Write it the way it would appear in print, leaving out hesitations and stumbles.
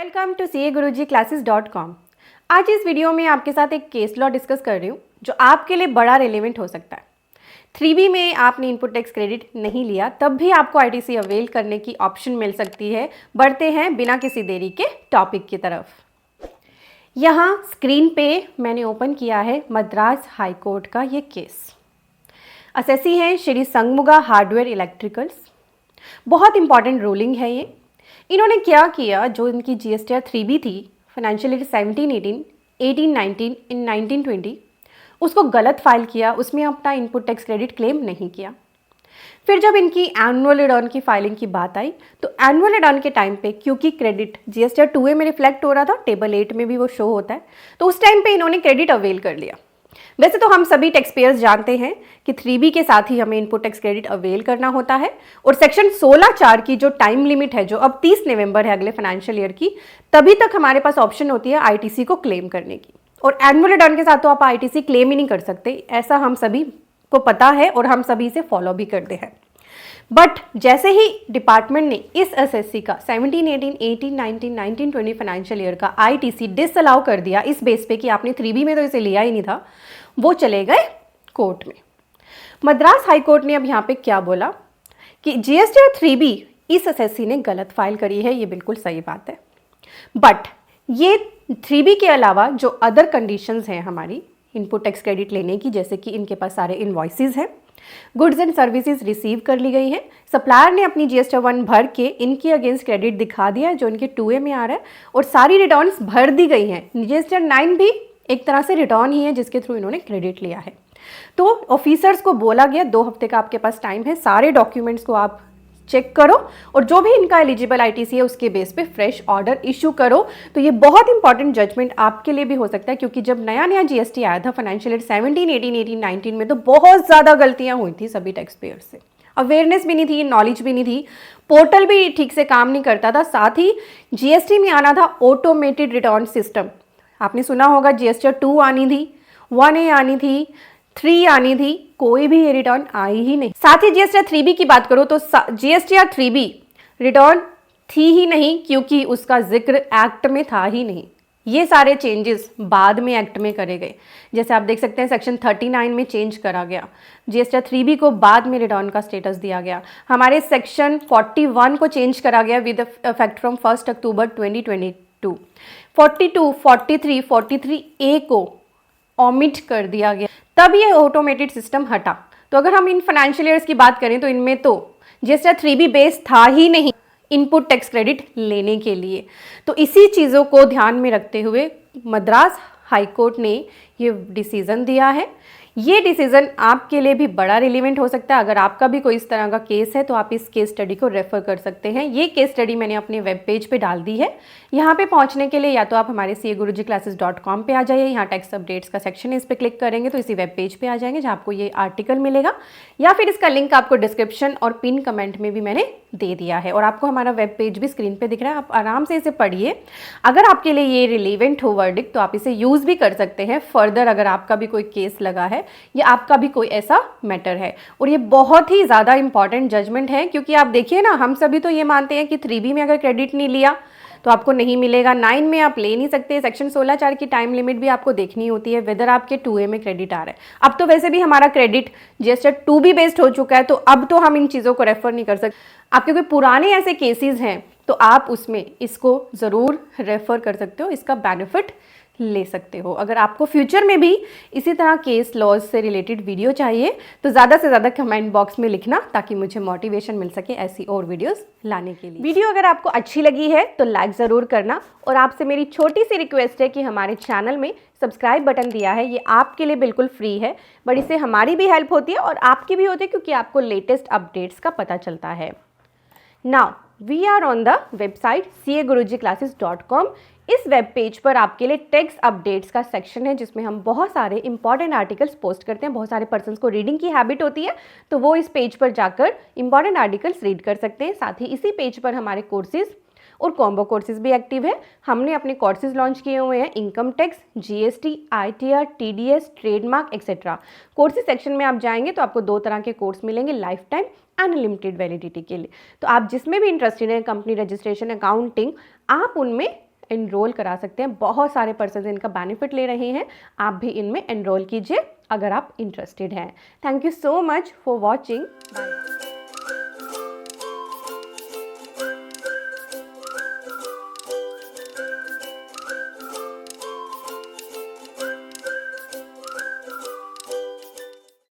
Welcome to CAGurujiClasses.com। आज इस video में आपके साथ एक केस लॉ डिस्कस कर रही हूँ जो आपके लिए बड़ा रिलेवेंट हो सकता है। 3B में आपने इनपुट टैक्स क्रेडिट नहीं लिया तब भी आपको ITC अवेल करने की ऑप्शन मिल सकती है। बढ़ते हैं बिना किसी देरी के टॉपिक की तरफ। यहाँ स्क्रीन पे मैंने ओपन किया है मद्रास हाई कोर्ट का ये केस। असेसी हैं श्री संगमुगा हार्डवेयर इलेक्ट्रिकल्स। बहुत इंपॉर्टेंट रूलिंग है ये। इन्होंने क्या किया, जो इनकी GSTR 3B थी फाइनेंशियल ईयर 17-18, 18-19 इन 19-20, उसको गलत फाइल किया, उसमें अपना इनपुट टैक्स क्रेडिट क्लेम नहीं किया। फिर जब इनकी एनुअल रिटर्न की फाइलिंग की बात आई तो एनुअल रिटर्न के टाइम पे क्योंकि क्रेडिट GSTR 2A में रिफ्लेक्ट हो रहा था, टेबल 8 में भी वो शो होता है, तो उस टाइम पे इन्होंने क्रेडिट अवेल कर लिया। वैसे तो हम सभी टैक्स पेयर्स जानते हैं कि 3B के साथ ही हमें इनपुट टैक्स क्रेडिट अवेल करना होता है और सेक्शन 16(4) की जो टाइम लिमिट है, जो अब 30 नवंबर है अगले फाइनेंशियल ईयर की, तभी तक हमारे पास ऑप्शन होती है ITC को क्लेम करने की। और एनुअल रिटर्न के साथ तो आप ITC क्लेम ही नहीं कर सकते, ऐसा हम सभी को पता है और हम सभी इसे फॉलो भी करते हैं। बट जैसे ही डिपार्टमेंट ने इस एसएससी का 17-18, 18-19, 19-20 फाइनेंशियल ईयर का ITC डिसअलाउ कर दिया इस बेस पे कि आपने 3B में तो इसे लिया ही नहीं था, वो चले गए कोर्ट में। मद्रास हाई कोर्ट ने अब यहाँ पे क्या बोला कि GSTR 3B इस एसएससी ने गलत फाइल करी है, ये बिल्कुल सही बात है। बट ये 3B के अलावा जो अदर कंडीशंस हैं हमारी इनपुट टैक्स क्रेडिट लेने की, जैसे कि इनके पास सारे इनवॉइसेस हैं, गुड्स एंड सर्विसेज रिसीव कर ली गई है, सप्लायर ने अपनी GSTR 1 भर के इनके अगेंस्ट क्रेडिट दिखा दिया है जो इनके 2A में आ रहा है, और सारी रिटर्न्स भर दी गई हैं। GSTR 9 भी एक तरह से रिटर्न ही है जिसके थ्रू इन्होंने क्रेडिट लिया है। तो ऑफिसर्स को बोला गया 2 हफ्ते का आपके पास टाइम है, सारे डॉक्यूमेंट्स को आप चेक करो और जो भी इनका एलिजिबल ITC है उसके बेस पे फ्रेश ऑर्डर इशू करो। तो ये बहुत इंपॉर्टेंट जजमेंट आपके लिए भी हो सकता है, क्योंकि जब नया नया GST आया था फाइनेंशियल ईयर 17, 18, 18-19 में, तो बहुत ज़्यादा गलतियां हुई थी सभी टैक्स पेयर से। अवेयरनेस भी नहीं थी, नॉलेज भी नहीं थी, पोर्टल भी ठीक से काम नहीं करता था, साथ ही GST में आना था ऑटोमेटेड रिटर्न सिस्टम। आपने सुना होगा GSTR 2 आनी थी, 1A आनी थी, 3 आनी थी, कोई भी ये रिटर्न आई ही नहीं। साथ ही GSTR 3B की बात करो तो GSTR 3B रिटर्न थी ही नहीं, क्योंकि उसका जिक्र एक्ट में था ही नहीं। ये सारे चेंजेस बाद में एक्ट में करे गए। जैसे आप देख सकते हैं सेक्शन 39 में चेंज करा गया, GSTR 3B को बाद में रिटर्न का स्टेटस दिया गया। हमारे सेक्शन 41 को चेंज करा गया with effect from 1 October 2022। 42, 43, 43A को ऑमिट कर दिया गया, तब ये ऑटोमेटेड सिस्टम हटा। तो अगर हम इन फाइनेंशियल ईयर्स की बात करें तो इनमें तो GSTR 3B बेस था ही नहीं इनपुट टैक्स क्रेडिट लेने के लिए। तो इसी चीज़ों को ध्यान में रखते हुए मद्रास हाई कोर्ट ने ये डिसीज़न दिया है। ये डिसीज़न आपके लिए भी बड़ा रिलेवेंट हो सकता है। अगर आपका भी कोई इस तरह का केस है तो आप इस केस स्टडी को रेफ़र कर सकते हैं। ये केस स्टडी मैंने अपने वेब पेज पे डाल दी है। यहाँ पे पहुँचने के लिए या तो आप हमारे CAGurujiClasses.com पे आ जाइए, यहाँ टैक्स अपडेट्स का सेक्शन है, इस पर क्लिक करेंगे तो इसी वेब पेज पे आ जाएंगे जहाँ आपको ये आर्टिकल मिलेगा, या फिर इसका लिंक आपको डिस्क्रिप्शन और पिन कमेंट में भी मैंने दे दिया है। और आपको हमारा वेब पेज भी स्क्रीन पे दिख रहा है, आप आराम से इसे पढ़िए। अगर आपके लिए ये रिलेवेंट हो वर्डिक्ट तो आप इसे यूज़ भी कर सकते हैं फर्दर, अगर आपका भी कोई केस लगा है या आपका भी कोई ऐसा मैटर है। और ये बहुत ही ज़्यादा इंपॉर्टेंट जजमेंट है, क्योंकि आप देखिए ना, हम सभी तो ये मानते हैं कि 3B में अगर क्रेडिट नहीं लिया तो आपको नहीं मिलेगा, 9 में आप ले नहीं सकते, सेक्शन 16(4) की टाइम लिमिट भी आपको देखनी होती है, वेदर आपके 2A में क्रेडिट आ रहा है। अब तो वैसे भी हमारा क्रेडिट GSTR 2B बेस्ड हो चुका है, तो अब तो हम इन चीज़ों को रेफर नहीं कर सकते। आपके कोई पुराने ऐसे केसेस हैं तो आप उसमें इसको ज़रूर रेफर कर सकते हो, इसका बेनिफिट ले सकते हो। अगर आपको फ्यूचर में भी इसी तरह केस लॉज से रिलेटेड वीडियो चाहिए तो ज़्यादा से ज़्यादा कमेंट बॉक्स में लिखना, ताकि मुझे मोटिवेशन मिल सके ऐसी और वीडियोस लाने के लिए। वीडियो अगर आपको अच्छी लगी है तो लाइक ज़रूर करना, और आपसे मेरी छोटी सी रिक्वेस्ट है कि हमारे चैनल में सब्सक्राइब बटन दिया है, ये आपके लिए बिल्कुल फ्री है, बट इससे हमारी भी हेल्प होती है और आपकी भी होती है, क्योंकि आपको लेटेस्ट अपडेट्स का पता चलता है। Now we are on the website CAGurujiClasses.com। इस वेब पेज पर आपके लिए टैक्स अपडेट्स का सेक्शन है, जिसमें हम बहुत सारे इंपॉर्टेंट आर्टिकल्स पोस्ट करते हैं। बहुत सारे पर्सन्स को रीडिंग की हैबिट होती है, तो वो इस पेज पर जाकर इंपॉर्टेंट आर्टिकल्स रीड कर सकते हैं। साथ ही इसी पेज पर हमारे कोर्सेज और कॉम्बो कोर्सेज भी एक्टिव है। हमने अपने कोर्सेज लॉन्च किए हुए हैं, income tax, GST, ITR, TDS, trademark etcetera. Courses section में आप जाएंगे तो आपको 2 तरह के कोर्स मिलेंगे, लाइफ टाइम अनलिमिटेड वैलिडिटी के लिए। तो आप जिसमें भी इंटरेस्टेड हैं, कंपनी रजिस्ट्रेशन, अकाउंटिंग, आप उनमें एनरोल करा सकते हैं। बहुत सारे पर्सन इनका बेनिफिट ले रहे हैं, आप भी इनमें एनरोल कीजिए अगर आप इंटरेस्टेड हैं। Thank you so much for watching. Bye.